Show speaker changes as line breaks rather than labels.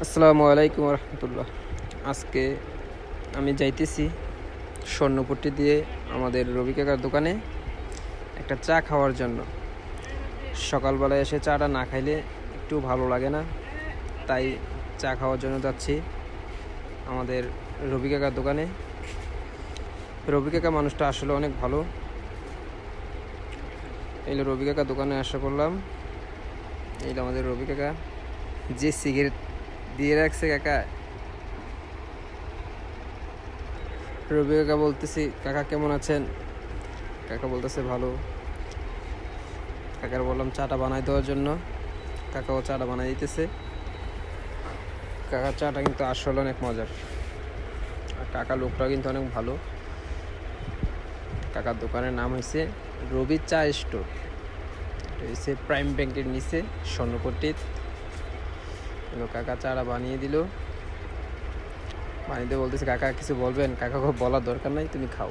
আসসালামু আলাইকুম রহমতুল্লাহ। আজকে আমি যাইতেছি স্বর্ণপট্টি দিয়ে আমাদের রবি কাকার দোকানে একটা চা খাওয়ার জন্য। সকালবেলায় এসে চাটা না খাইলে একটু ভালো লাগে না, তাই চা খাওয়ার জন্য যাচ্ছি আমাদের রবি কাকার দোকানে। রবি কাকা মানুষটা আসলে অনেক ভালো। এইলো রবি কাকার দোকানে আসা করলাম। এইলো আমাদের রবি কাকা, যে সিগারেট দিয়ে রাখছে কাকা। রবি কাকা বলতেছি, কাকা কেমন আছেন? কাকা বলতেছে ভালো। কাকার বললাম চাটা বানাই দেওয়ার জন্য, কাকাও চাটা বানাই দিতেছে। কাকার চাটা কিন্তু আসলে অনেক মজার, আর কাকা লোকটা কিন্তু অনেক ভালো। কাকার দোকানের নাম হয়েছে রবি চা স্টোর। এটা হচ্ছে প্রাইম ব্যাংকের নিচে স্বর্ণপট্টির। কাকা চাটা বানিয়ে দিল। বানিয়ে দিয়ে বলতেছে, কাকা কিছু বলবেন? কাকা বলার দরকার নাই, তুমি খাও।